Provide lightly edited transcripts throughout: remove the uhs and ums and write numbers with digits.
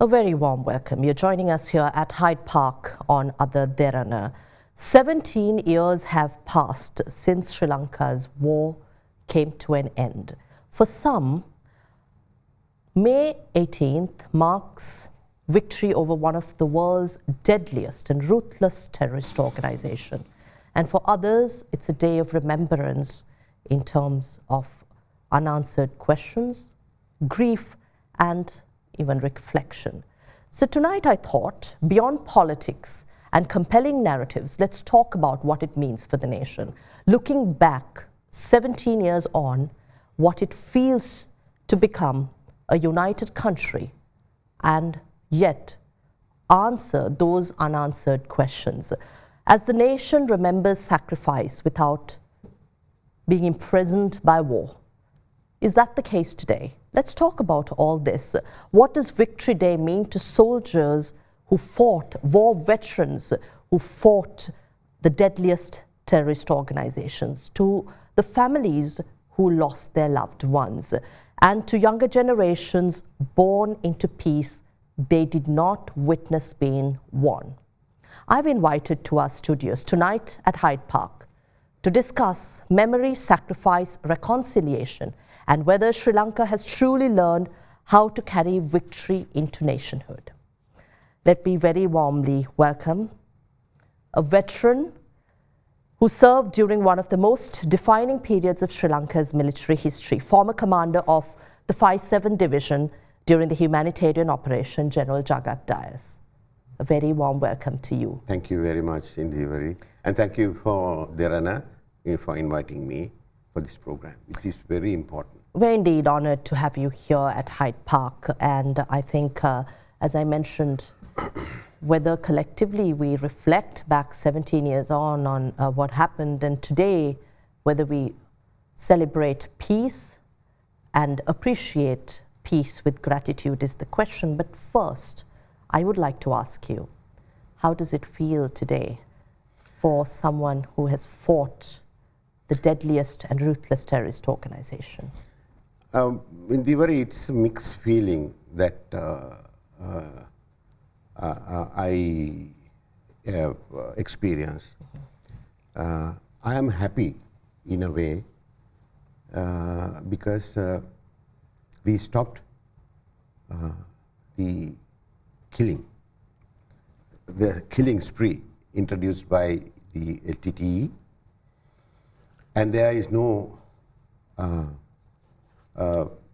A very warm welcome. You're joining us here at Hyde Park on Ada Derana. 17 years have passed since Sri Lanka's war came to an end. For some, May 18th marks victory over one of the world's deadliest and ruthless terrorist organization. And for others, it's a day of remembrance in terms of unanswered questions, grief, and even reflection. So tonight I thought, beyond politics and compelling narratives, let's talk about what it means for the nation. Looking back 17 years on, what it feels to become a united country and yet answer those unanswered questions. As the nation remembers sacrifice without being imprisoned by war. Is that the case today? Let's talk about all this. What does Victory Day mean to soldiers who fought, war veterans who fought the deadliest terrorist organizations, to the families who lost their loved ones, and to younger generations born into peace they did not witness being won? I've invited to our studios tonight at Hyde Park to discuss memory, sacrifice, reconciliation, and whether Sri Lanka has truly learned how to carry victory into nationhood. Let me very warmly welcome a veteran who served during one of the most defining periods of Sri Lanka's military history, former commander of the 5-7 Division during the humanitarian operation, General Jagath Dias. A very warm welcome to you. Thank you very much, Indeewari. And thank you for Derana for inviting me for this program. It is very important. We're indeed honored to have you here at Hyde Park. And I think, as I mentioned, whether collectively we reflect back 17 years on what happened, and today, whether we celebrate peace and appreciate peace with gratitude is the question. But first, I would like to ask you, how does it feel today for someone who has fought the deadliest and ruthless terrorist organization? Indeewari, it's a mixed feeling that I have experienced. I am happy in a way because we stopped the killing spree introduced by the LTTE, and there is no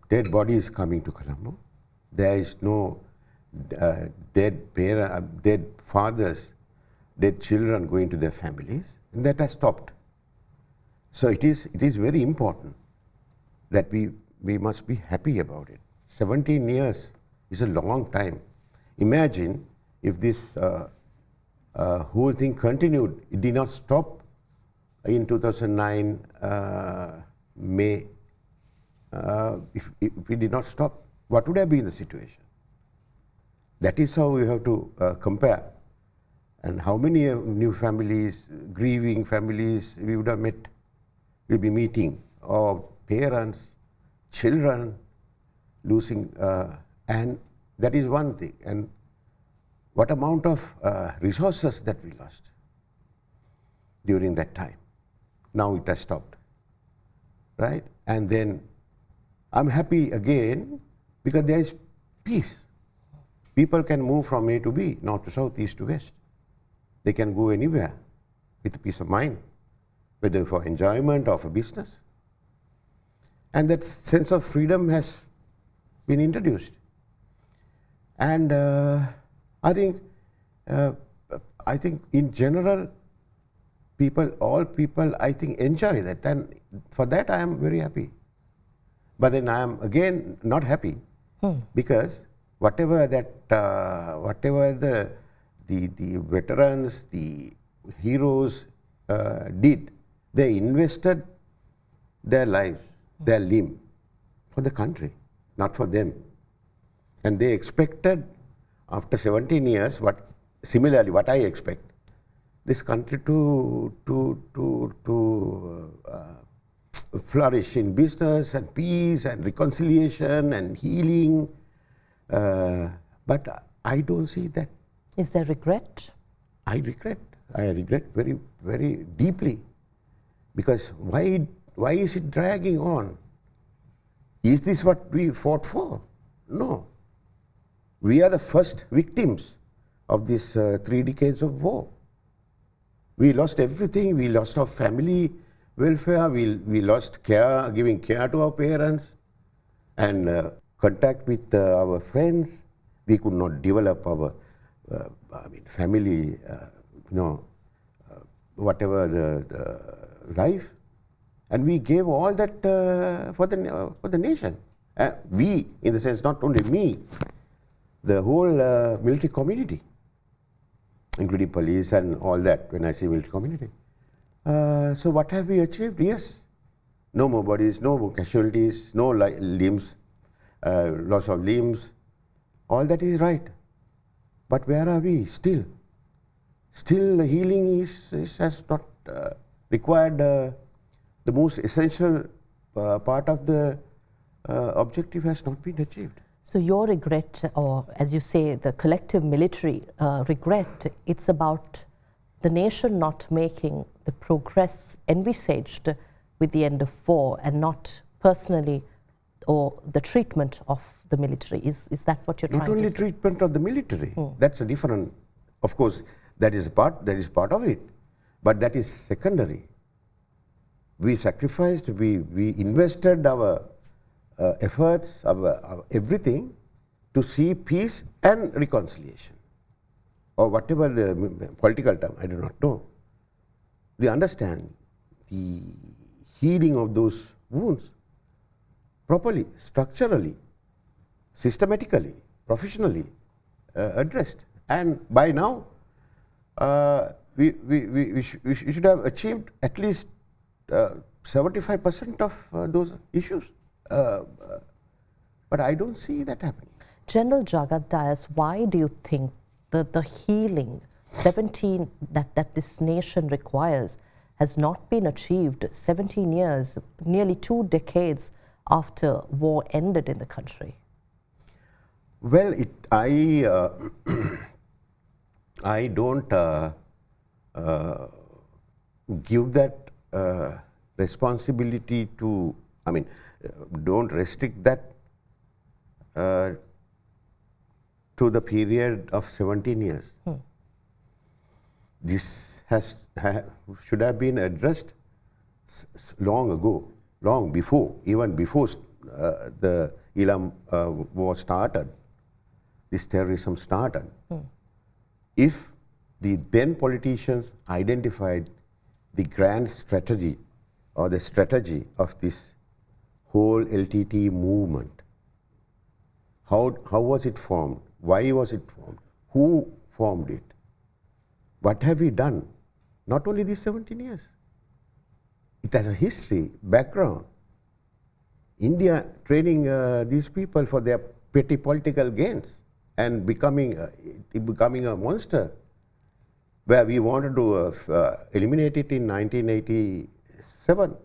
dead bodies coming to Colombo. There is no dead fathers, dead children going to their families, and that has stopped. So it is very important that we must be happy about it. 17 years is a long time. Imagine if this whole thing continued. It did not stop in 2009 May. If we did not stop, what would have been the situation? That is how we have to compare. And how many new families, grieving families we would have met, we'll be meeting, or parents, children losing, and that is one thing. And what amount of resources that we lost during that time. Now it has stopped, right? And then I'm happy again because there is peace. People can move from A to B, north to south, east to west. They can go anywhere with a peace of mind, whether for enjoyment or for business. And that sense of freedom has been introduced. And I think in general, all people, I think, enjoy that. And for that, I am very happy. But then I am again not happy because whatever the veterans, the heroes did, they invested their lives, their limb for the country, not for them. And they expected after 17 years, what I expect, this country to flourish in business and peace and reconciliation and healing, But I don't see that. Is there regret? I regret very, very deeply, because why is it dragging on? Is this what we fought for? No. We are the first victims of this 3 decades of war. We lost everything. We lost our family welfare. We lost care, giving care to our parents, and contact with our friends. We could not develop our family, whatever the life, and we gave all that for the nation. We, in the sense, not only me, the whole military community, including police and all that. When I say military community, so what have we achieved? Yes, no more bodies, no more casualties, no limbs, loss of limbs. All that is right. But where are we still? Still, healing has not required the most essential part of the objective has not been achieved. So your regret, or as you say, the collective military regret, it's about the nation not making the progress envisaged with the end of war, and not personally, or the treatment of the military. Is that what you're trying to say? Not only treatment of the military. That's a different, of course, that is part of it, but that is secondary. We sacrificed, we invested our efforts, our everything to see peace and reconciliation, or whatever the political term, I do not know. We understand the healing of those wounds properly, structurally, systematically, professionally addressed. And by now, we should have achieved at least 75% of those issues. But I don't see that happening. General Jagath Dias, why do you think the healing 17 that this nation requires has not been achieved 17 years, nearly 2 decades after war ended in the country? Well, I don't give that responsibility to, don't restrict that to the period of 17 years. This should have been addressed long ago, long before, even before the Ilam war started, this terrorism started. If the then politicians identified the grand strategy, or the strategy of this whole LTTE movement, how was it formed? Why was it formed? Who formed it? What have we done? Not only these 17 years. It has a history, background. India training these people for their petty political gains and becoming a monster, where we wanted to eliminate it in 1987.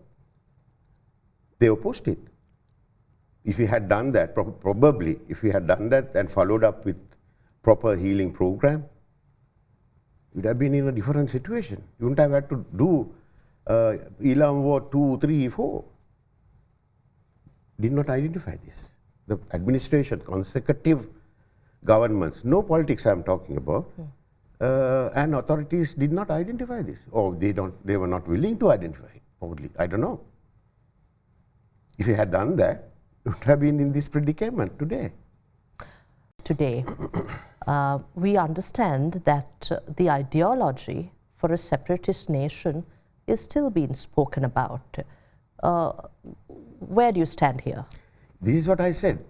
They opposed it. If we had done that, probably, if we had done that and followed up with proper healing program, we would have been in a different situation. You wouldn't have had to do Ilam War 2, 3, 4. Did not identify this. The administration, consecutive governments, no politics I am talking about, and authorities did not identify this, or they were not willing to identify it, probably, I don't know. If you had done that, you would have been in this predicament today. Today, we understand that the ideology for a separatist nation is still being spoken about. Where do you stand here? This is what I said.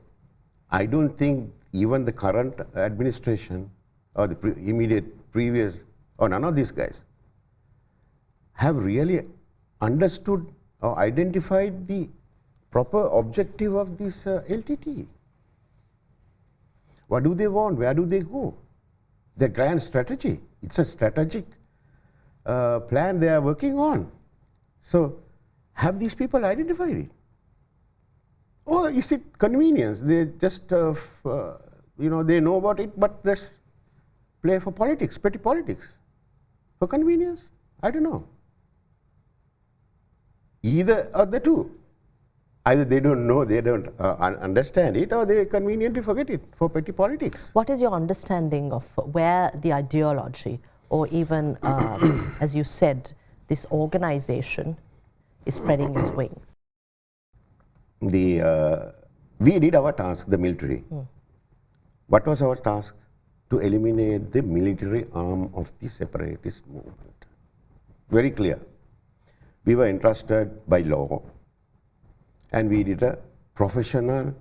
I don't think even the current administration or the immediate previous, or none of these guys, have really understood or identified the proper objective of this LTTE. What do they want? Where do they go? Their grand strategy. It's a strategic plan they are working on. So, have these people identified it? Or is it convenience? They just they know about it, but they play for politics, petty politics, for convenience. I don't know. Either or the two. Either they don't know, they don't understand it, or they conveniently forget it for petty politics. What is your understanding of where the ideology, or even, as you said, this organization is spreading its wings? We did our task, the military. What was our task? To eliminate the military arm of the separatist movement. Very clear. We were entrusted by law, and we did a professional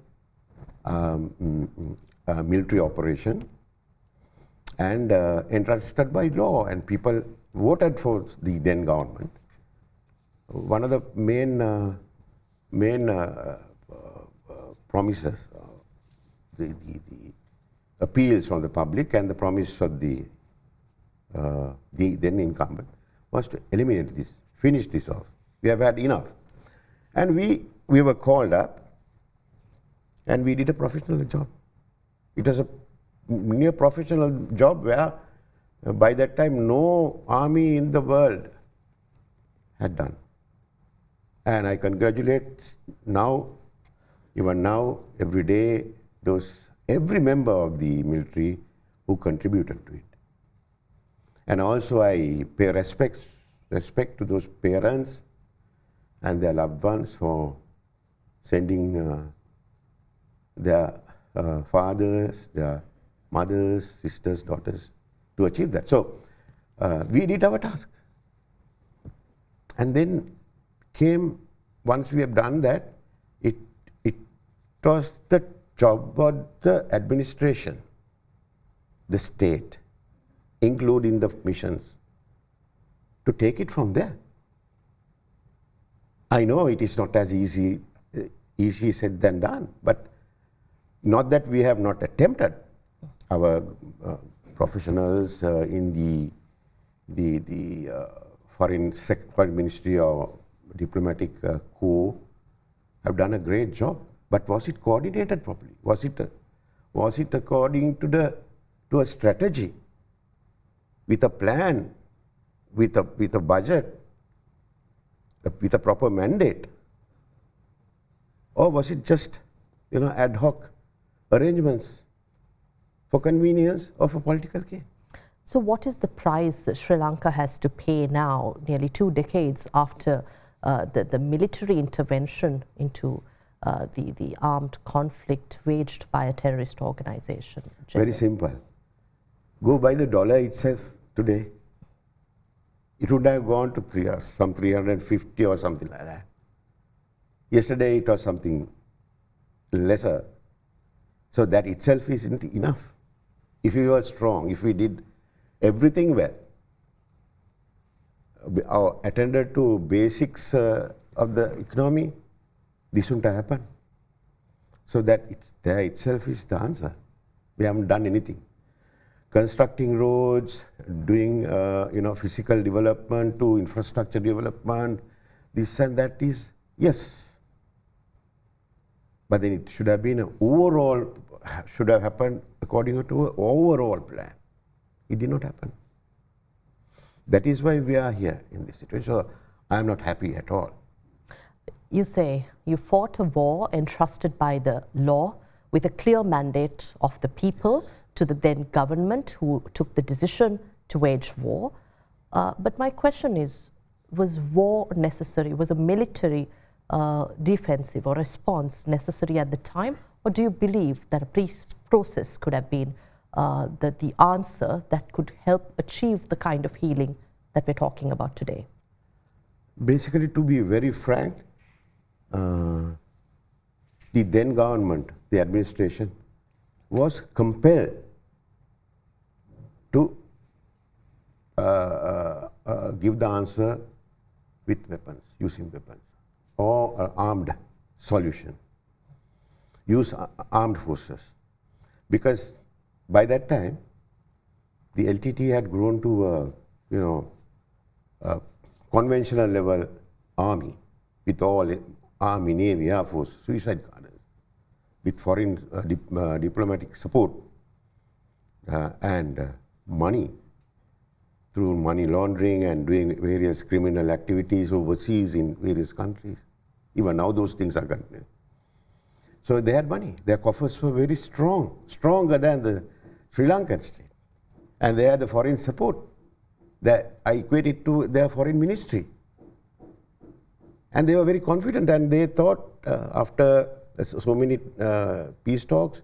military operation, and entrusted by law, and people voted for the then government. One of the main promises, the appeals from the public and the promise of the then incumbent was to eliminate this, finish this off. We have had enough. And we were called up, and we did a professional job. It was a near professional job where by that time no army in the world had done. And I congratulate now, even now, every day, every member of the military who contributed to it. And also I pay respect to those parents and their loved ones for sending their fathers, their mothers, sisters, daughters to achieve that. So we did our task. And then came, once we have done that, it was the job of the administration, the state, including the missions, to take it from there. I know it is not as easy said than done, but not that we have not attempted. Our professionals in the foreign ministry or diplomatic corps have done a great job. But was it coordinated properly? Was it according to a strategy, with a plan, with a budget, with a proper mandate? Or was it just ad hoc arrangements for convenience or for political gain? So what is the price that Sri Lanka has to pay now, nearly 2 decades after the military intervention into the armed conflict waged by a terrorist organization? Very simple. Go by the dollar itself today. It would have gone to some 350 or something like that. Yesterday it was something lesser. So that itself isn't enough. If we were strong, if we did everything well, attended to basics of the economy, this wouldn't have happened. So that there itself is the answer. We haven't done anything. Constructing roads, doing physical development to infrastructure development, this and that is, yes. But then it should have been should have happened according to an overall plan. It did not happen. That is why we are here in this situation. So I am not happy at all. You say you fought a war entrusted by the law with a clear mandate of the people to the then government who took the decision to wage war. But my question is, was war necessary? Was a military defensive or response necessary at the time? Or do you believe that a peace process could have been the answer that could help achieve the kind of healing that we're talking about today? Basically, to be very frank, the then government, the administration, was compelled to give the answer with weapons, using weapons, or an armed solution, use armed forces. Because by that time, the LTTE had grown to a conventional level army, with all Army, Navy, Air Force, suicide guarders, with foreign diplomatic support and money through money laundering and doing various criminal activities overseas in various countries. Even now those things are continuing. So they had money. Their coffers were very strong, stronger than the Sri Lankan state. And they had the foreign support that I equate it to their foreign ministry. And they were very confident, and they thought after so many peace talks,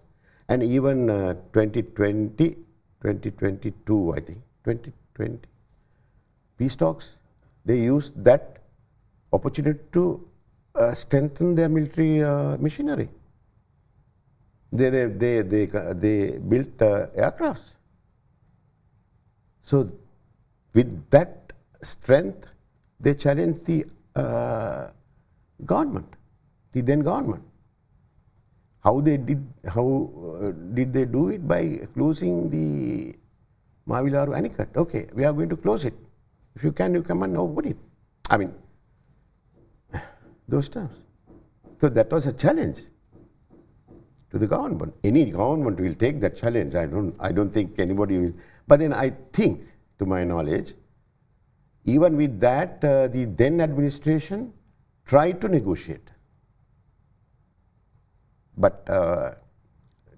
and even 2020, 2022, I think, 2020 peace talks, they used that opportunity to strengthen their military machinery. They built aircrafts. So with that strength, they challenged the government, the then government. How did they do it? By closing the Mavilaru Anicut. Okay, we are going to close it. If you can, you come and open it. I mean, those terms. So that was a challenge to the government. Any government will take that challenge. I don't think anybody will. But then I think, to my knowledge, even with that, the then administration tried to negotiate. But the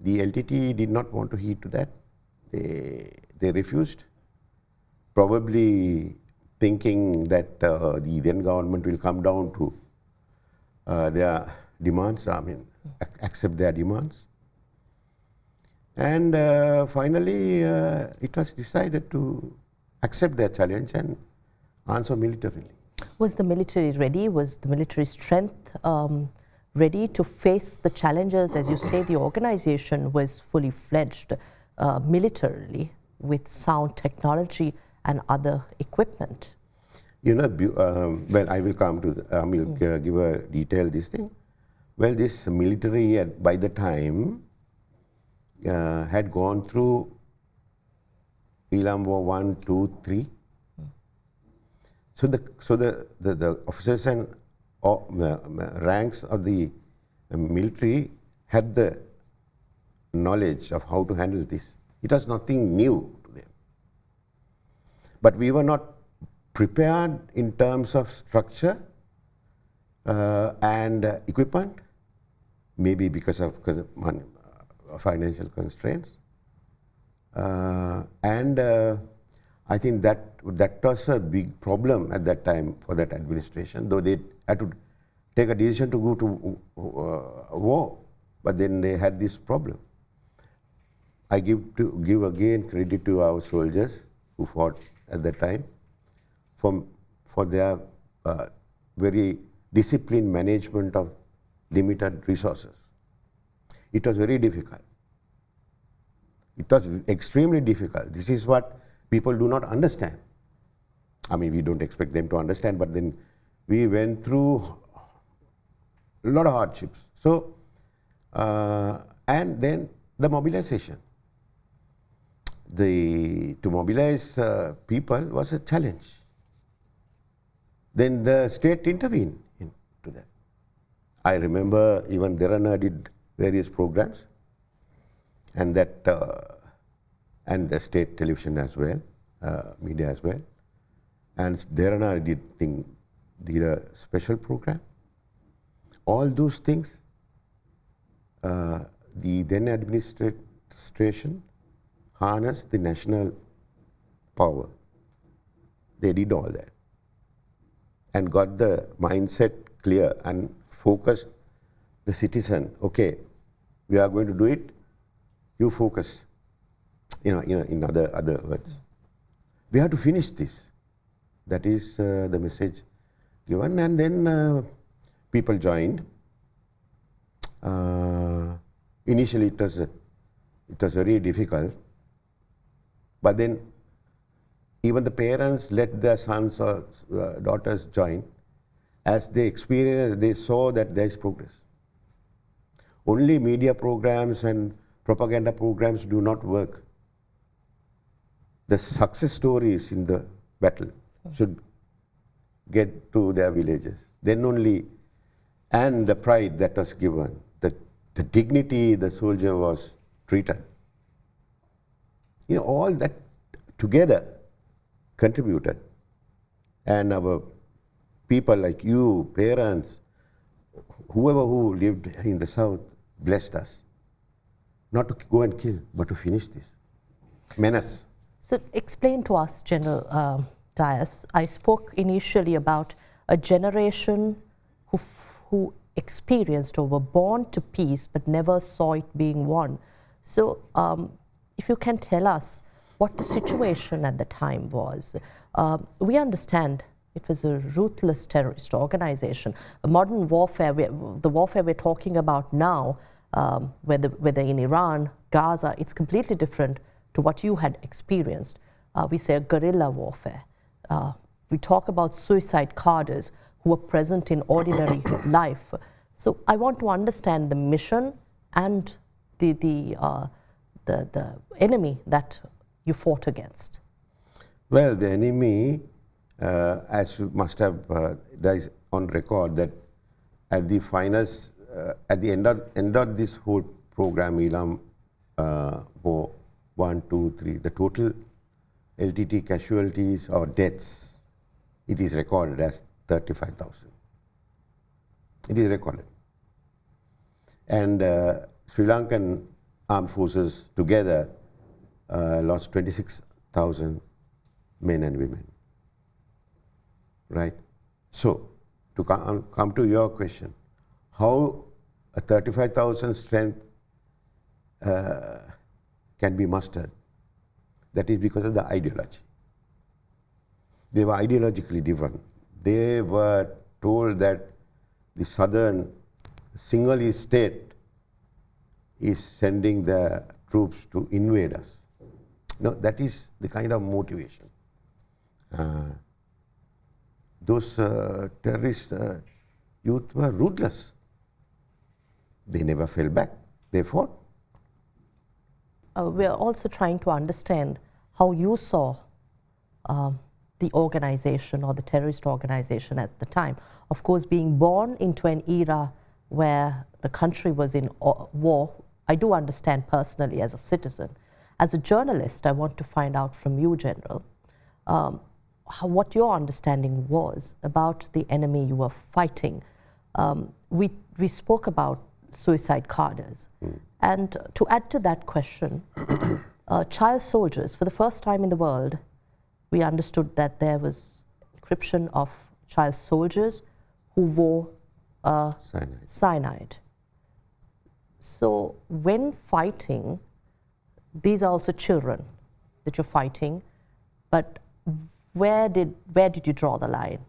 LTTE did not want to heed to that. They refused, probably thinking that the then government will come down to their demands, accept their demands. And finally, it was decided to accept their challenge and answer militarily. Was the military ready? Was the military strength ready to face the challenges? As you say, the organization was fully fledged militarily with sound technology and other equipment. You know, well, I will come to, give a detail this thing. Well, this military by the time had gone through Elam War 1, 2, 3. So the officers and ranks of the military had the knowledge of how to handle this. It was nothing new to them. But we were not prepared in terms of structure and equipment, maybe because of money, financial constraints. And I think that was a big problem at that time for that administration, though they had to take a decision to go to war, but then they had this problem. I give again credit to our soldiers who fought at that time for their very disciplined management of limited resources. It was very difficult. It was extremely difficult. This is what people do not understand. I mean, we don't expect them to understand, but then we went through a lot of hardships. So, and then the mobilization. To mobilize people was a challenge. Then the state intervened into that. I remember even Derana did various programs, and that and the state television as well, media as well. And Derana did a special program. All those things, the then administration harnessed the national power. They did all that and got the mindset clear and focused the citizen. Okay, we are going to do it. You focus. In other words, we have to finish this. That is the message given, and then people joined. Initially, it was very difficult, but then even the parents let their sons or daughters join. As they experienced, they saw that there is progress. Only media programs and propaganda programs do not work. The success stories in the battle should get to their villages. Then only, and the pride that was given, the dignity the soldier was treated. all that together contributed. And our people like you, parents, whoever who lived in the South, blessed us. Not to go and kill, but to finish this menace. So explain to us, General Dias, I spoke initially about a generation who experienced or were born to peace but never saw it being won. So if you can tell us what the situation at the time was. We understand it was a ruthless terrorist organization. A modern warfare, the warfare we're talking about now, whether in Iran, Gaza, it's completely different to what you had experienced. We say a guerrilla warfare. We talk about suicide cadres who were present in ordinary life. So I want to understand the mission and the enemy that you fought against. Well, the enemy, as you must have, there is on record that at the finals, at the end of this whole program, Elam War 1, 2, 3, the total LTTE casualties or deaths, it is recorded as 35,000. It is recorded. And Sri Lankan armed forces together lost 26,000 men and women. Right? So, to come to your question, how a 35,000 strength can be mustered? That is because of the ideology. They were ideologically different. They were told that the southern Sinhalese state is sending the troops to invade us. No, that is the kind of motivation. Those terrorist youth were ruthless. They never fell back. They fought. We are also trying to understand how you saw the organization or the terrorist organization at the time. Of course, being born into an era where the country was in war, I do understand personally as a citizen. As a journalist, I want to find out from you, General, what your understanding was about the enemy you were fighting. We spoke about suicide cadres. And to add to that question, child soldiers, for the first time in the world, we understood that there was encryption of child soldiers who wore cyanide. So when fighting, these are also children that you're fighting, but where did you draw the line?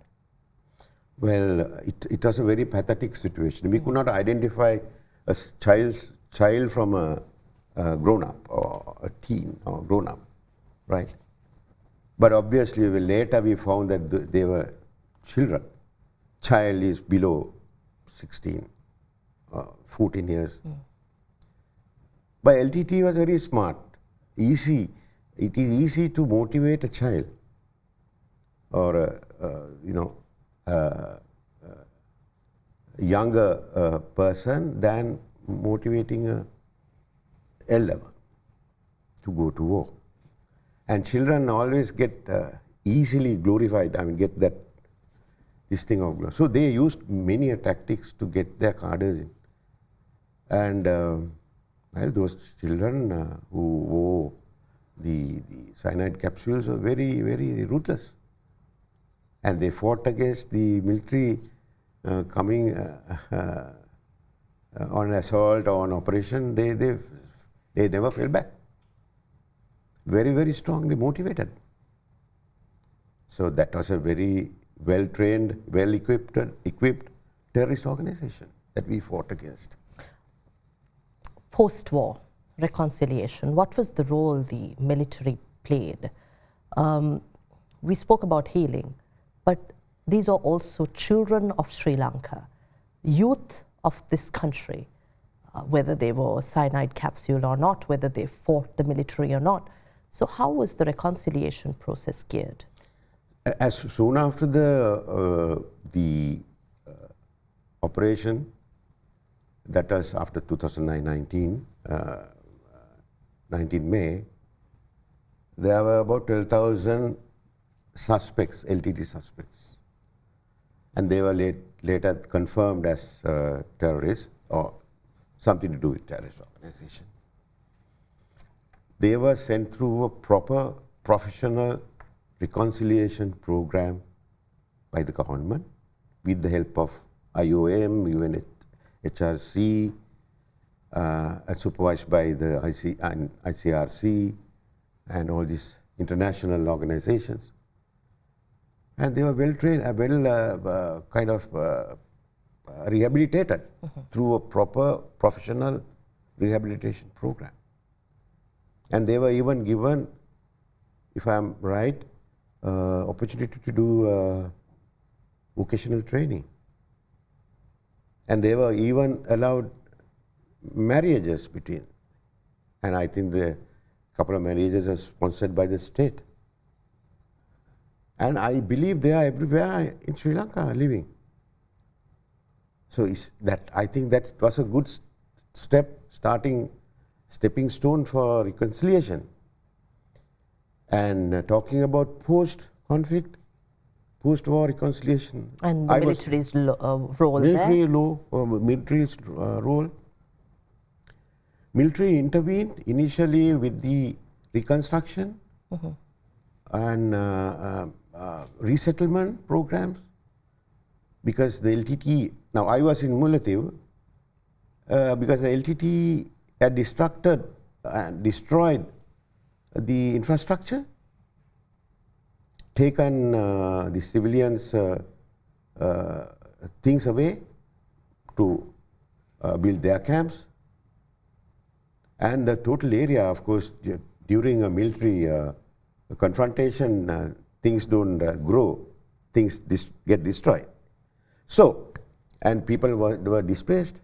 Well, it was a very pathetic situation. We could not identify a child from a grown-up or a teen or grown-up, right? But obviously, later we found that they were children. Child is below 16, 14 years. But LTTE was very smart, easy. It is easy to motivate a child or a younger person than motivating a elder one to go to war. And children always get easily glorified, get this thing of glory. So they used many tactics to get their cadres in. And well, those children who wore the cyanide capsules were very, very ruthless. And they fought against the military coming on assault or on operation. They never fell back. Very, very strongly motivated. So that was a very well-trained, well-equipped terrorist organization that we fought against. Post-war reconciliation, what was the role the military played? We spoke about healing, but these are also children of Sri Lanka, youth of this country, whether they were cyanide capsule or not, whether they fought the military or not. So how was the reconciliation process geared? As soon after the operation, that was after 2019, 19 May, there were about 12,000 suspects, LTTE suspects. And they were later confirmed as terrorists or something to do with terrorist organization. They were sent through a proper professional reconciliation program by the government with the help of IOM, UNHRC, supervised by the ICRC and all these international organizations. And they were well trained, rehabilitated through a proper professional rehabilitation program. And they were even given, if I'm right, opportunity to do vocational training. And they were even allowed marriages between. And I think the couple of marriages are sponsored by the state. And I believe they are everywhere in Sri Lanka living. So I think that was a good stepping stone for reconciliation. And talking about post-conflict, post-war reconciliation. And the military's role there? Military's role. Military intervened initially with the reconstruction and resettlement programs, because the LTTE, now I was in Mullaitivu, because the LTTE had destroyed the infrastructure, taken the civilians' things away to build their camps. And the total area, of course, during a military confrontation, things don't grow, things get destroyed. So, and people were displaced.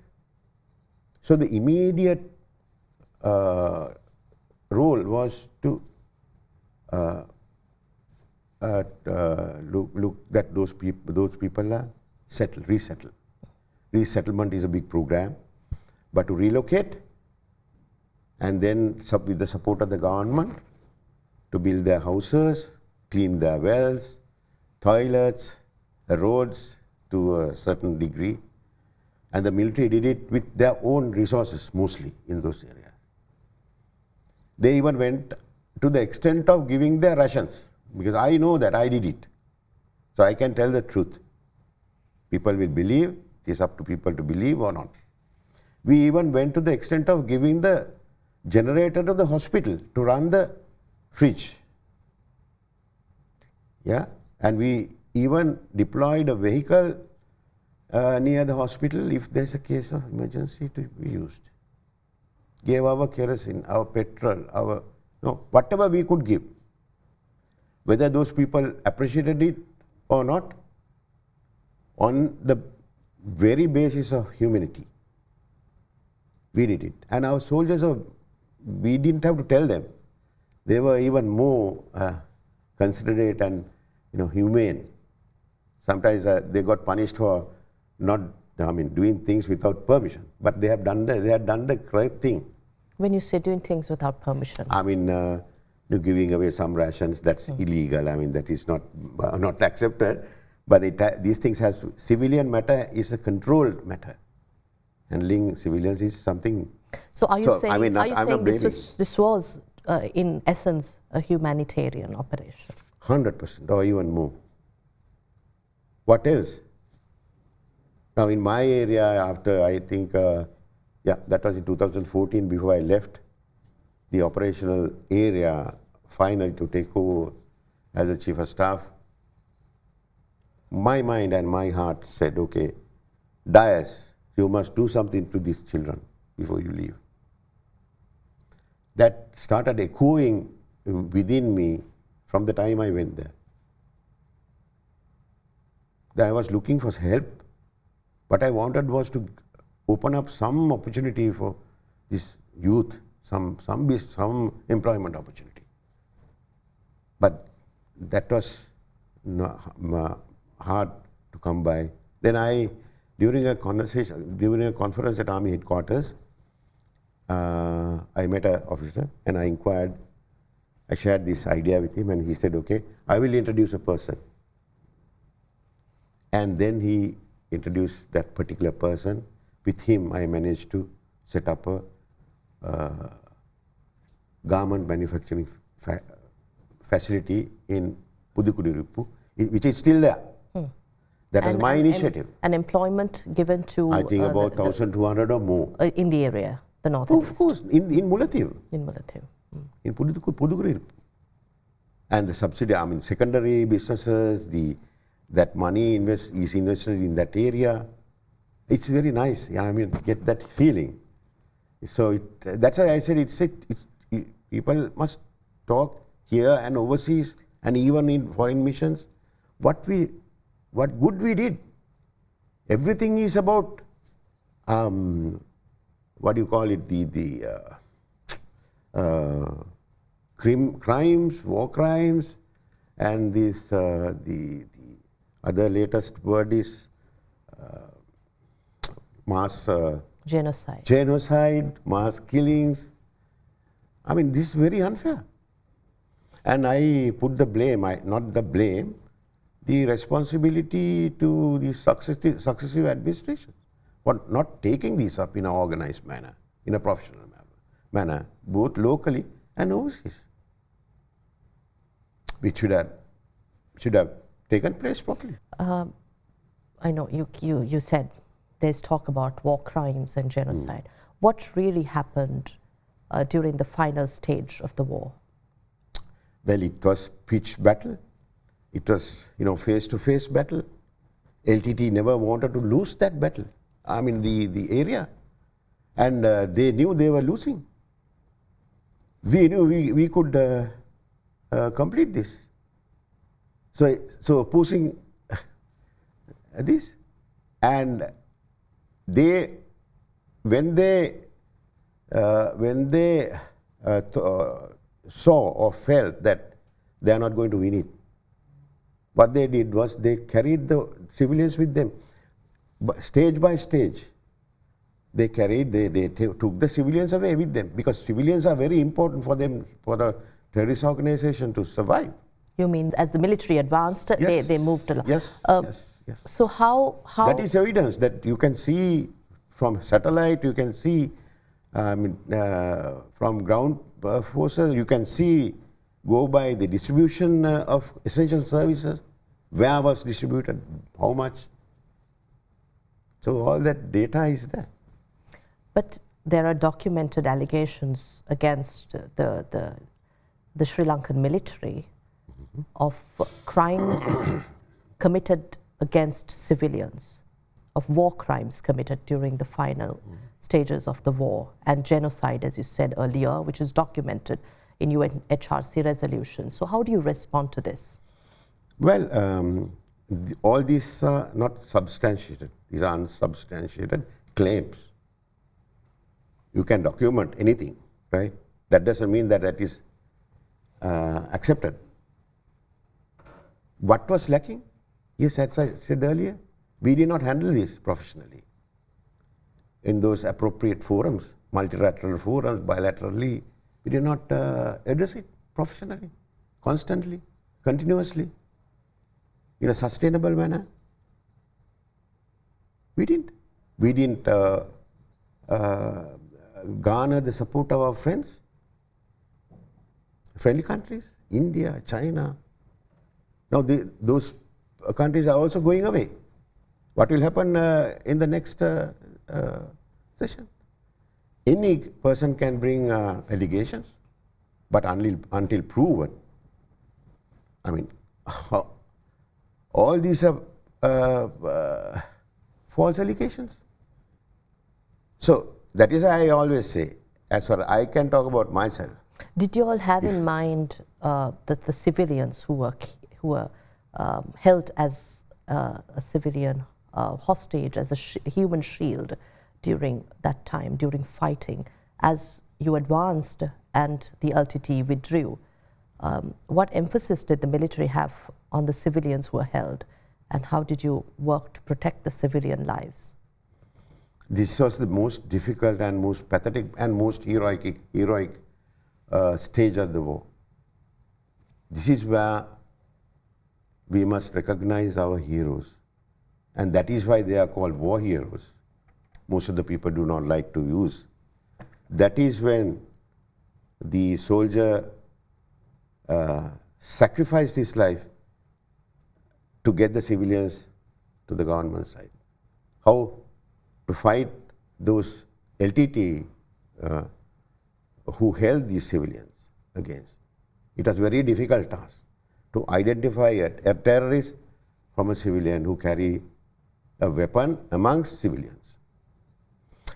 So the immediate role was to look that those people are resettle. Resettlement is a big program, but to relocate and then with the support of the government to build their houses, clean their wells, toilets, roads to a certain degree. And the military did it with their own resources mostly in those areas. They even went to the extent of giving their rations, because I know that I did it. So I can tell the truth. People will believe, it is up to people to believe or not. We even went to the extent of giving the generator to the hospital to run the fridge. Yeah, and we even deployed a vehicle near the hospital if there's a case of emergency to be used. Gave our kerosene, our petrol, whatever we could give. Whether those people appreciated it or not, on the very basis of humanity, we did it. And our soldiers, we didn't have to tell them. They were even more considerate and humane. Sometimes they got punished for not doing things without permission, but they had done the correct thing. When you say doing things without permission? Giving away some rations, that's illegal. That is not accepted. But these things civilian matter is a controlled matter. Handling civilians is something. So are you saying this was in essence a humanitarian operation? 100% or even more. What else? Now in my area, after I think, that was in 2014 before I left the operational area finally to take over as the Chief of Staff, my mind and my heart said, okay, Dias, you must do something to these children before you leave. That started echoing within me from the time I went there. I was looking for help. What I wanted was to open up some opportunity for this youth, some employment opportunity. But that was hard to come by. Then during a conference at Army headquarters, I met an officer and I inquired I shared this idea with him, and he said, okay, I will introduce a person. And then he introduced that particular person. With him, I managed to set up a garment manufacturing facility in Pudukudurippu, which is still there. That was my initiative. And employment given to... I think about 1,200 or more. In the area, the north and Of east. course, in Mullaitivu. In Mullaitivu. In Pudukudurippu. And the subsidy, I mean, secondary businesses, that money is invested in that area. It's very nice. Yeah, I mean, get that feeling. So that's why I said people must talk here and overseas, and even in foreign missions, what good we did. Everything is about what do you call it? Crimes, war crimes, and this the other latest word is mass genocide, mass killings. I mean, this is very unfair. And I put the blame, not the blame, the responsibility to the successive administrations for not taking these up in an organized manner, in a professional manner, both locally and overseas, which should have taken place properly. I know you said there's talk about war crimes and genocide. What really happened during the final stage of the war? Well, it was pitched battle. It was, face-to-face battle. LTTE never wanted to lose that battle. I mean, the area. And they knew they were losing. We knew we could complete this. So opposing this, and when they saw or felt that they are not going to win it, what they did was they carried the civilians with them, stage by stage. They took the civilians away with them, because civilians are very important for them, for the terrorist organization to survive. You mean as the military advanced, yes. they moved along? Yes, yes. So how... That is evidence that you can see from satellite, you can see from ground forces, you can see, go by the distribution of essential services, where was distributed, how much. So all that data is there. But there are documented allegations against the Sri Lankan military of crimes committed against civilians, of war crimes committed during the final stages of the war, and genocide, as you said earlier, which is documented in UNHRC resolutions. So how do you respond to this? Well, all these are not substantiated. These are unsubstantiated claims. You can document anything, right? That doesn't mean that that is accepted. What was lacking? Yes, as I said earlier, we did not handle this professionally in those appropriate forums, multilateral forums, bilaterally. We did not address it professionally, constantly, continuously, in a sustainable manner. We didn't. We didn't garner the support of our friends, friendly countries, India, China. Now those countries are also going away. What will happen in the next session? Any person can bring allegations, but until proven. I mean, all these are false allegations. So that is why I always say, as far as I can talk about myself. Did you all have in mind that the civilians who were held as a civilian hostage, as a human shield during that time, during fighting, as you advanced and the LTTE withdrew, what emphasis did the military have on the civilians who were held, and how did you work to protect the civilian lives? This was the most difficult and most pathetic and most heroic stage of the war. This is where we must recognize our heroes, and that is why they are called war heroes. Most of the people do not like to use. That is when the soldier sacrificed his life to get the civilians to the government side. How to fight those LTTE who held these civilians against. It was a very difficult task to identify a terrorist from a civilian who carry a weapon amongst civilians.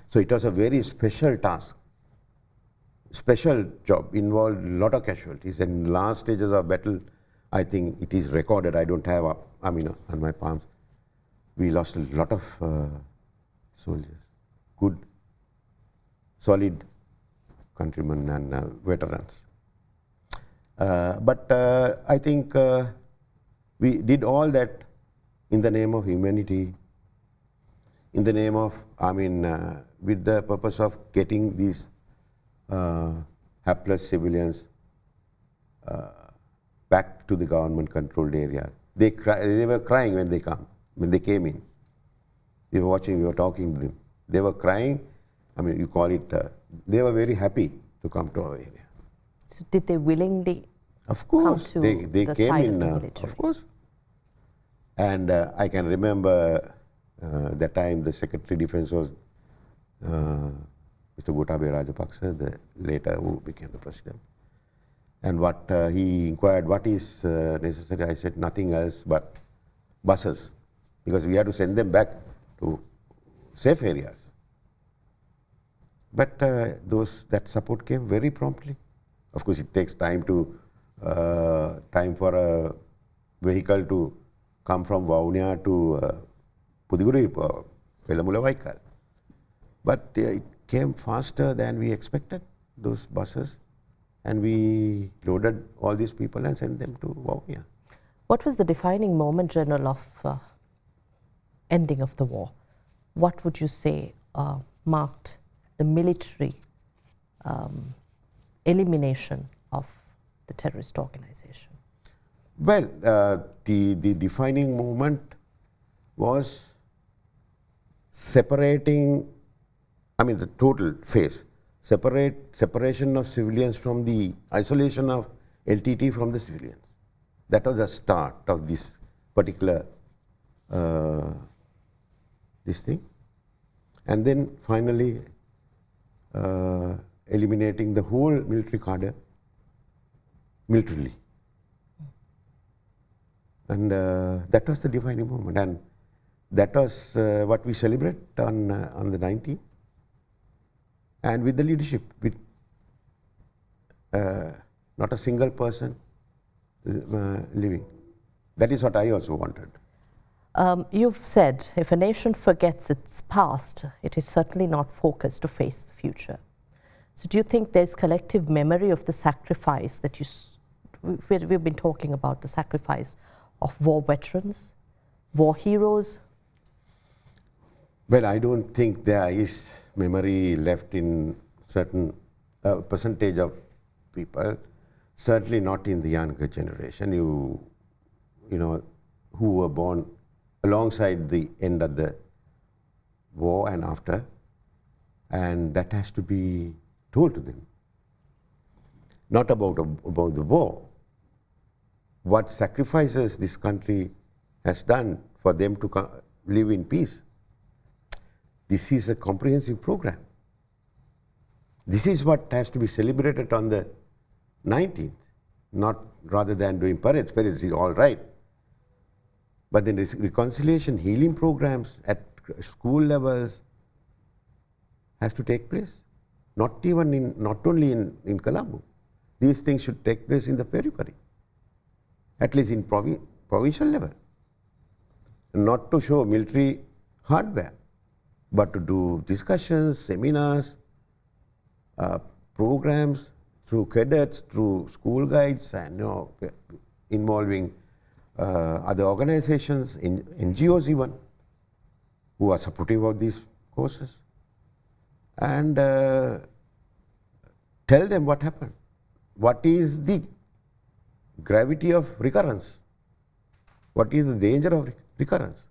So it was a very special task, special job, involved a lot of casualties. And in last stages of battle, I think it is recorded, I don't have, on my palms, we lost a lot of soldiers, good, solid countrymen and veterans. But I think we did all that in the name of humanity, in the name of, with the purpose of getting these hapless civilians back to the government-controlled area. They were crying when they came in. We were watching, we were talking to them. They were crying, you call it, they were very happy to come to our area. So did they willingly Of course, come to they the came side in, of the military? of course. And I can remember that time the Secretary Defense was Mr. Gotabaya Rajapaksa, the later who became the president. And what he inquired, what is necessary? I said nothing else but buses, because we had to send them back to safe areas. But that support came very promptly. Of course, it takes time for a vehicle to come from Vaunia to Pudiguri, Velamula Vaikal. But it came faster than we expected, those buses, and we loaded all these people and sent them to Vaunia. What was the defining moment, General, of ending of the war? What would you say marked the military elimination of the terrorist organization? Well, the defining moment was separating, the total phase, separation of civilians from the isolation of LTT from the civilians. That was the start of this particular this thing. And then finally eliminating the whole military cadre militarily. And that was the defining moment. And that was what we celebrate on the 19th. And with the leadership, with not a single person living. That is what I also wanted. You've said, if a nation forgets its past, it is certainly not focused to face the future. So do you think there's collective memory of the sacrifice that we've been talking about, the sacrifice of war veterans, war heroes? Well, I don't think there is memory left in certain percentage of people, certainly not in the younger generation, you know, who were born alongside the end of the war and after, and that has to be told to them. Not about the war, what sacrifices this country has done for them to live in peace. This is a comprehensive program. This is what has to be celebrated on the 19th, not rather than doing parades. Parades is all right. But then reconciliation, healing programs at school levels has to take place. Not only in Colombo. These things should take place in the periphery, at least in provincial level. Not to show military hardware, but to do discussions, seminars, programs through cadets, through school guides, and involving other organizations, NGOs even, who are supportive of these courses, and tell them what happened. What is the gravity of recurrence. What is the danger of recurrence?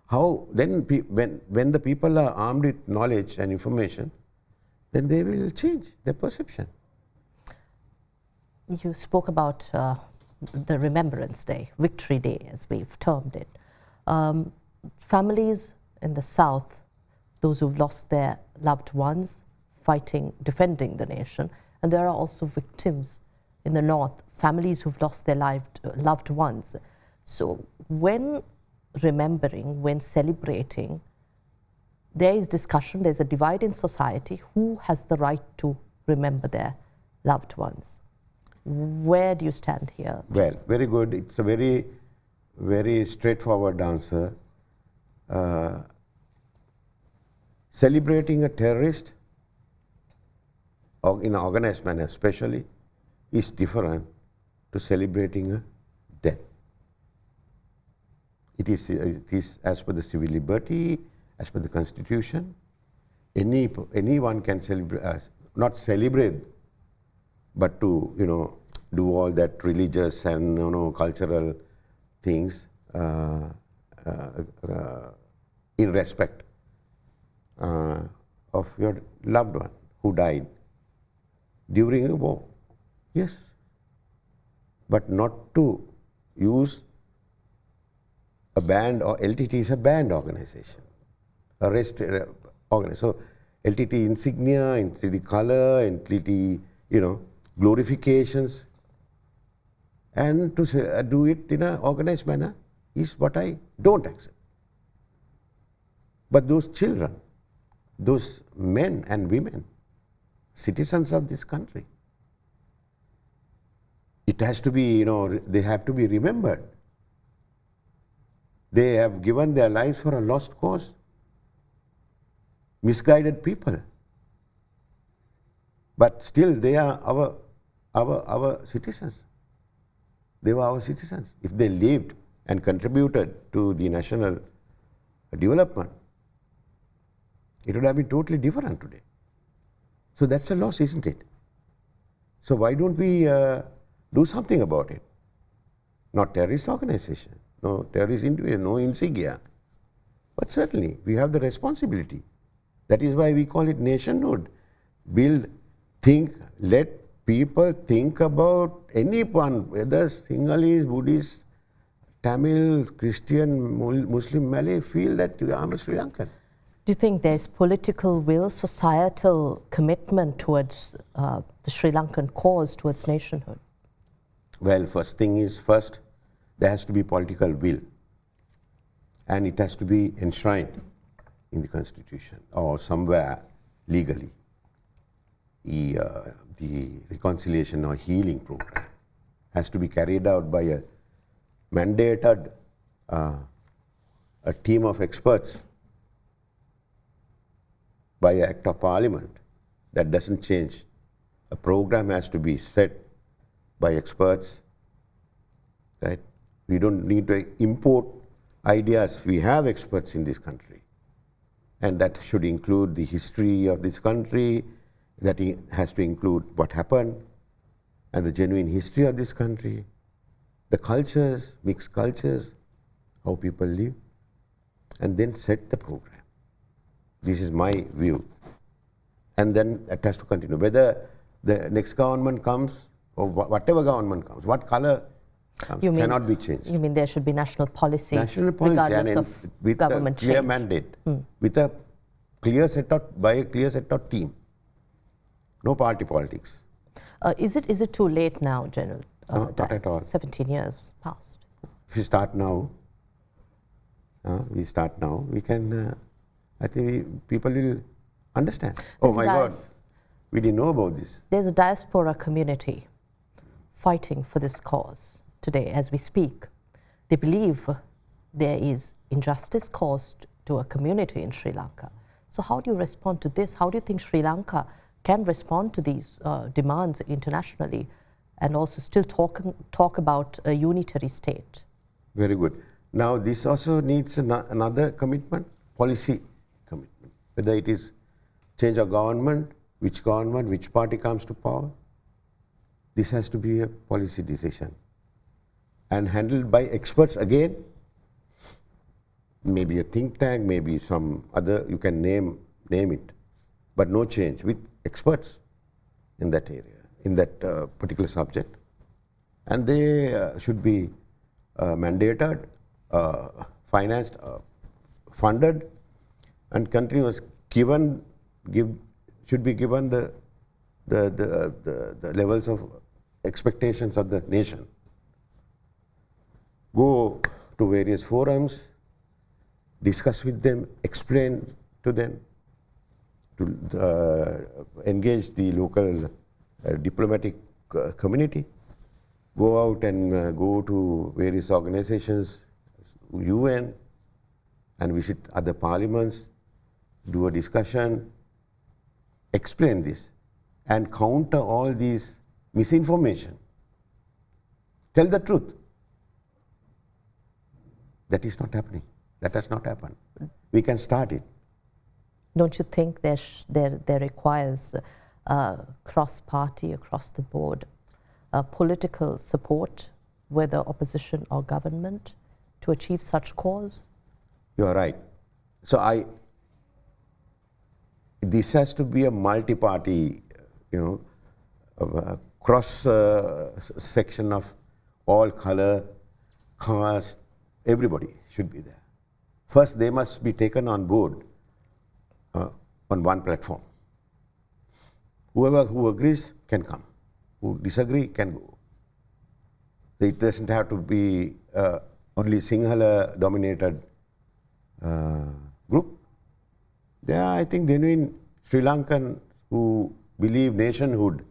How then, when the people are armed with knowledge and information, then they will change their perception. You spoke about the Remembrance Day, Victory Day as we've termed it. Families in the South, those who've lost their loved ones fighting, defending the nation, and there are also victims in the North, families who've lost their loved ones. So when remembering, when celebrating, there is discussion, there's a divide in society, who has the right to remember their loved ones? Where do you stand here? Well, very good. It's a very, very straightforward answer. Celebrating a terrorist, in an organized manner especially, is different to celebrating a death. It is as per the civil liberty, as per the Constitution. Anyone can celebrate, not celebrate, but to do all that religious and cultural things in respect of your loved one who died during a war. Yes, but not to use a band, or LTTE is a band organization, a organization. So LTTE insignia, LTTE color, LTTE glorifications, and to do it in an organized manner is what I don't accept. But those children, those men and women, citizens of this country, it has to be, they have to be remembered. They have given their lives for a lost cause, misguided people. But still they are our citizens. They were our citizens. If they lived and contributed to the national development, it would have been totally different today. So that's a loss, isn't it? So why don't we do something about it? Not terrorist organization, no terrorist individual, no insignia. But certainly we have the responsibility. That is why we call it nationhood. Build, think, let people think about anyone, whether Sinhalese, Buddhist, Tamil, Christian, Muslim, Malay, feel that I'm a Sri Lankan. Do you think there's political will, societal commitment towards the Sri Lankan cause, towards nationhood? Well, first thing is, first, there has to be political will. And it has to be enshrined in the Constitution or somewhere legally. The reconciliation or healing program has to be carried out by a mandated a team of experts by act of parliament. That doesn't change. A program has to be set by experts, right? We don't need to import ideas. We have experts in this country, and that should include the history of this country, that has to include what happened and the genuine history of this country, the cultures, mixed cultures, how people live, and then set the program. This is my view. And then it has to continue. Whether the next government comes or whatever government comes, what color comes, cannot be changed. You mean there should be national policy, regardless and of with government a clear change. mandate, with a clear set out, by a clear set out team. No party politics. Is it too late now, General Not Dias? at all. 17 years passed. If we start now, we can, I think people will understand. Oh my God, we didn't know about this. There's a diaspora community fighting for this cause today as we speak. They believe there is injustice caused to a community in Sri Lanka. So how do you respond to this? How do you think Sri Lanka can respond to these demands internationally and also still talk about a unitary state? Very good. Now this also needs another commitment, policy commitment. Whether it is change of government, which party comes to power, this has to be a policy decision and handled by experts again, maybe a think tank, maybe some other, you can name it, but no change with experts in that area, in that particular subject. And they should be mandated, financed, funded, and continuous should be given the levels of expectations of the nation. Go to various forums, discuss with them, explain to them, to engage the local diplomatic community, go out and go to various organizations, UN, and visit other parliaments, do a discussion, explain this, and counter all these misinformation. Tell the truth. That is not happening. That has not happened. We can start it. Don't you think there requires cross-party, across the board, political support, whether opposition or government, to achieve such cause? You are right. So this has to be a multi-party, cross section of all color, caste, everybody should be there. First, they must be taken on board on one platform. Whoever who agrees can come, who disagree can go. It doesn't have to be only Sinhala-dominated group. There are, I think, genuine Sri Lankan who believe nationhood,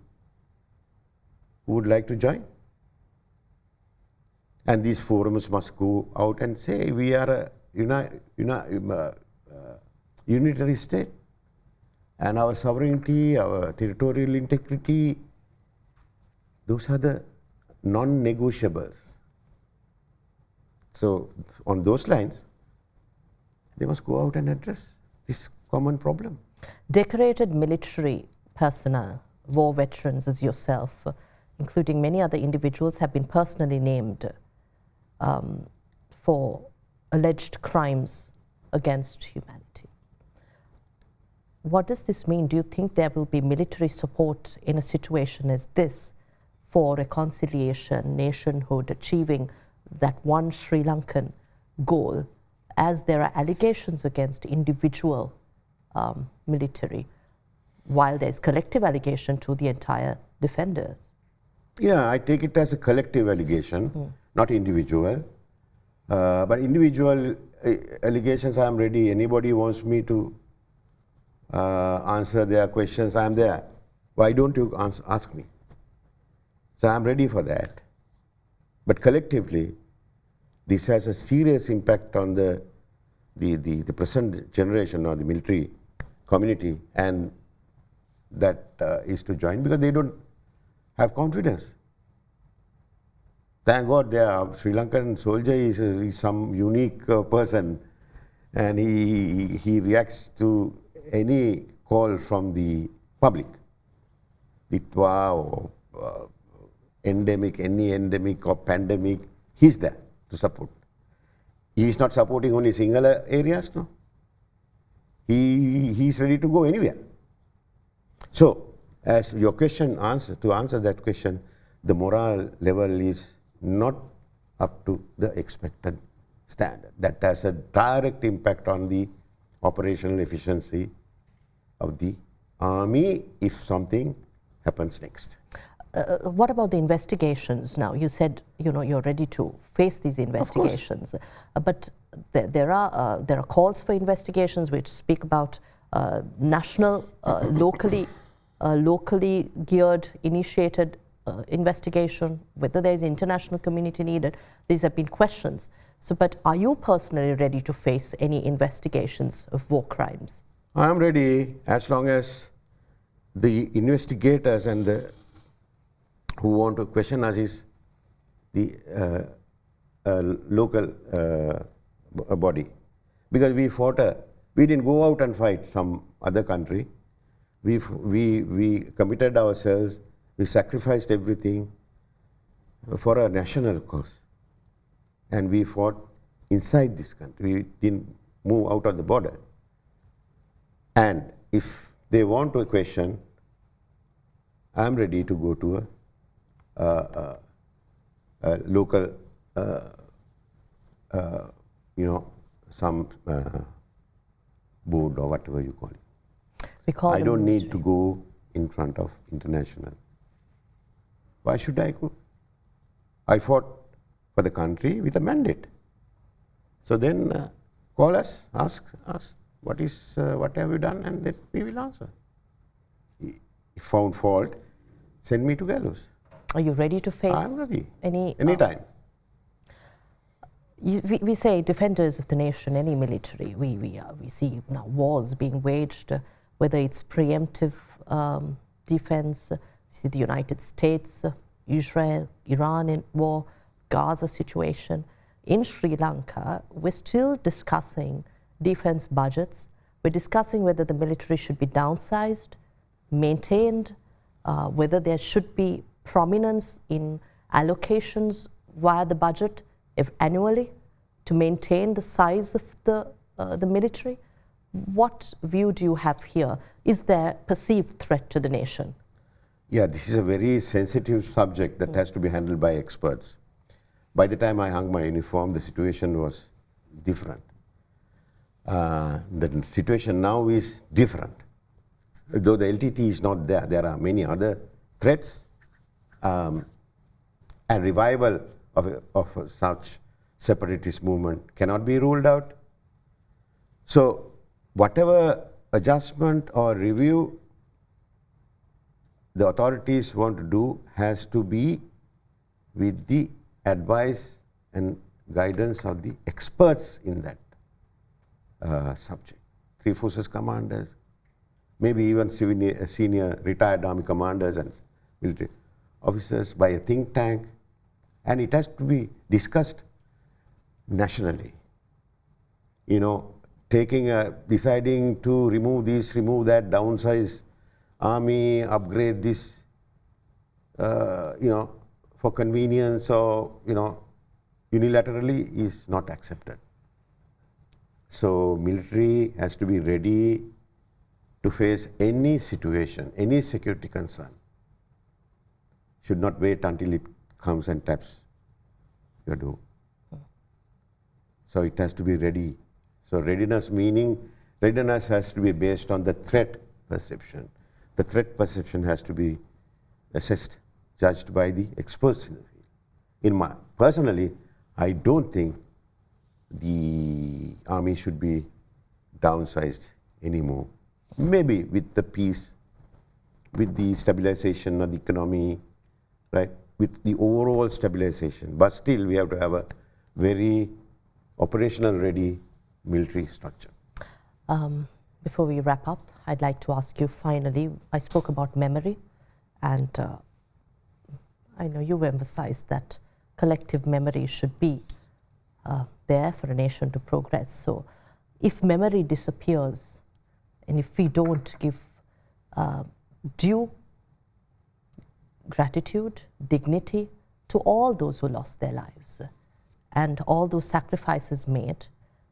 who would like to join. And these forums must go out and say, we are a unitary state, and our sovereignty, our territorial integrity, those are the non-negotiables. So on those lines, they must go out and address this common problem. Decorated military personnel, war veterans as yourself, including many other individuals, have been personally named for alleged crimes against humanity. What does this mean? Do you think there will be military support in a situation as this for reconciliation, nationhood, achieving that one Sri Lankan goal, as there are allegations against individual military, while there's collective allegation to the entire defenders? Yeah, I take it as a collective allegation, not individual. But individual allegations, I am ready. Anybody wants me to answer their questions, I am there. Why don't you ask me? So I am ready for that. But collectively, this has a serious impact on the present generation or the military community, and that is to join because they don't have confidence. Thank God their Sri Lankan soldier is some unique person, and he reacts to any call from the public. Ditwa or any endemic or pandemic, he's there to support. He is not supporting only Sinhala areas, no. He is ready to go anywhere. So, as your question to answer that question, the moral level is not up to the expected standard. That has a direct impact on the operational efficiency of the army if something happens next. What about the investigations now? You said you're ready to face these investigations, but there are calls for investigations which speak about national, locally geared, initiated investigation, whether there is international community needed. These have been questions. So, but are you personally ready to face any investigations of war crimes? I am ready as long as the investigators and the who want to question us is the local body. Because we didn't go out and fight some other country. We committed ourselves We sacrificed everything for a national cause. And we fought inside this country. We didn't move out of the border. And if they want to question, I'm ready to go to a local, some board or whatever you call it. I don't need to go in front of international. Why should I go? I fought for the country with a mandate. So then call us, ask us, what have you done, and then we will answer. If found fault, send me to gallows. Are you ready to face I'm ready. anytime? We say defenders of the nation, any military. We see now wars being waged, whether it's preemptive defense. We see the United States, Israel, Iran in war, Gaza situation. In Sri Lanka, we're still discussing defense budgets. We're discussing whether the military should be downsized, maintained, whether there should be prominence in allocations via the budget, if annually, to maintain the size of the military. What view do you have here? Is there perceived threat to the nation? Yeah, this is a very sensitive subject that has to be handled by experts. By the time I hung my uniform, the situation was different. The situation now is different. Though the LTTE is not there, there are many other threats, and revival of such separatist movement cannot be ruled out. So whatever adjustment or review the authorities want to do has to be with the advice and guidance of the experts in that subject. Three forces commanders, maybe even senior retired army commanders and military officers, by a think tank, and it has to be discussed nationally. You know, deciding to remove this, remove that, downsize army, upgrade this, for convenience or, unilaterally is not accepted. So military has to be ready to face any situation, any security concern. Should not wait until it comes and taps your door. So it has to be ready. So readiness has to be based on the threat perception. The threat perception has to be assessed, judged by the experts in the field. Personally, I don't think the army should be downsized anymore. Maybe with the peace, with the stabilization of the economy, right? With the overall stabilization. But still, we have to have a very operational ready military structure. Before we wrap up, I'd like to ask you finally, I spoke about memory, and I know you've emphasized that collective memory should be there for a nation to progress. So if memory disappears, and if we don't give due gratitude, dignity to all those who lost their lives and all those sacrifices made,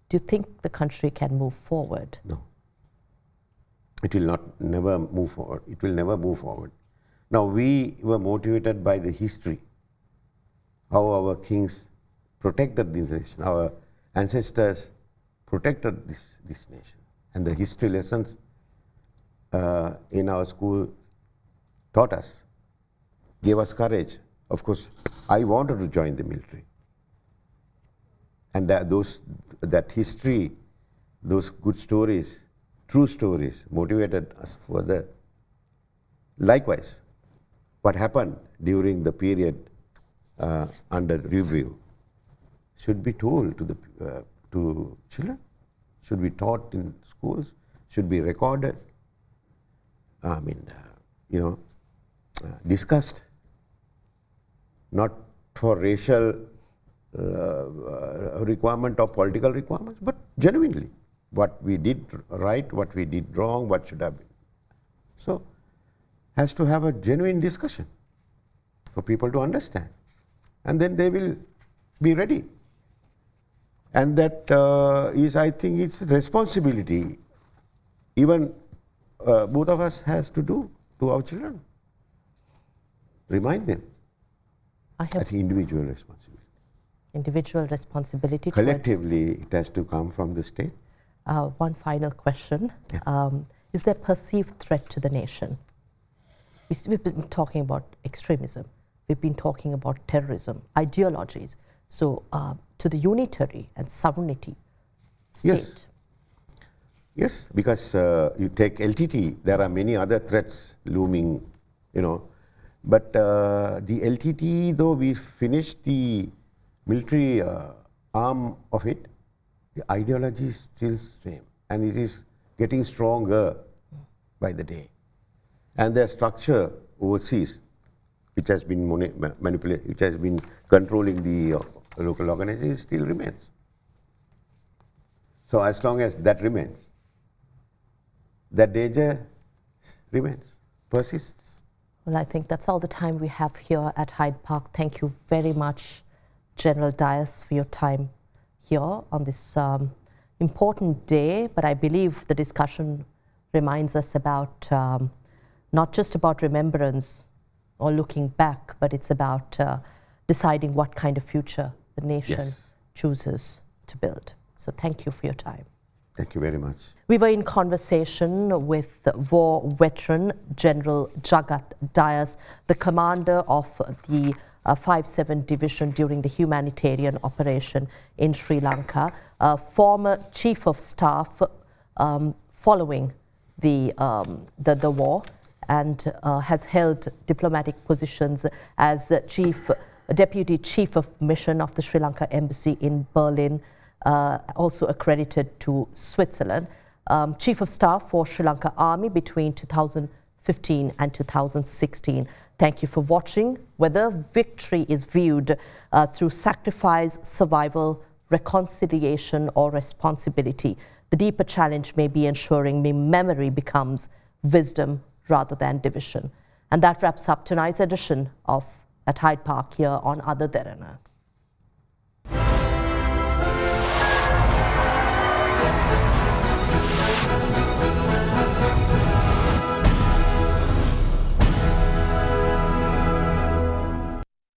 do you think the country can move forward? No. It will never move forward. It will never move forward. Now, we were motivated by the history, how our kings protected this nation, our ancestors protected this nation. And the history lessons in our school taught us, gave us courage. Of course, I wanted to join the military. And that history, those good stories, true stories, motivated us further. Likewise, what happened during the period under review should be told to children, should be taught in schools, should be recorded, discussed, not for racial requirement or political requirements, but genuinely what we did right, what we did wrong, what should have been. So has to have a genuine discussion for people to understand. And then they will be ready. And that is, I think, it's responsibility. Even both of us has to do to our children. Remind them. I think individual responsibility. Individual responsibility. Collectively, it has to come from the state. One final question. Yeah. Is there perceived threat to the nation? We've been talking about extremism. We've been talking about terrorism, ideologies. So to the unitary and sovereignty state. Yes. Yes, because you take LTTE, there are many other threats looming, you know. But the LTTE, though we finished the military arm of it, the ideology is still same, and it is getting stronger by the day. And their structure overseas, which has been manipulated, which has been controlling the local organization, still remains. So as long as that remains, that danger remains, persists. Well, I think that's all the time we have here at Hyde Park. Thank you very much, General Dias, for your time here on this important day. But I believe the discussion reminds us about not just about remembrance or looking back, but it's about deciding what kind of future the nation chooses to build. So thank you for your time. Thank you very much. We were in conversation with war veteran General Jagath Dias, the commander of the 5-7 Division during the humanitarian operation in Sri Lanka, former Chief of Staff following the war, and has held diplomatic positions as Deputy Chief of Mission of the Sri Lanka Embassy in Berlin, also accredited to Switzerland, Chief of Staff for SriLAnkaArmy between 2015 and 2016. Thank you for watching. Whether victory is viewed through sacrifice, survival, reconciliation, or responsibility, the deeper challenge may be ensuring memory becomes wisdom rather than division. And that wraps up tonight's edition of At Hyde Park here on Ada Derana.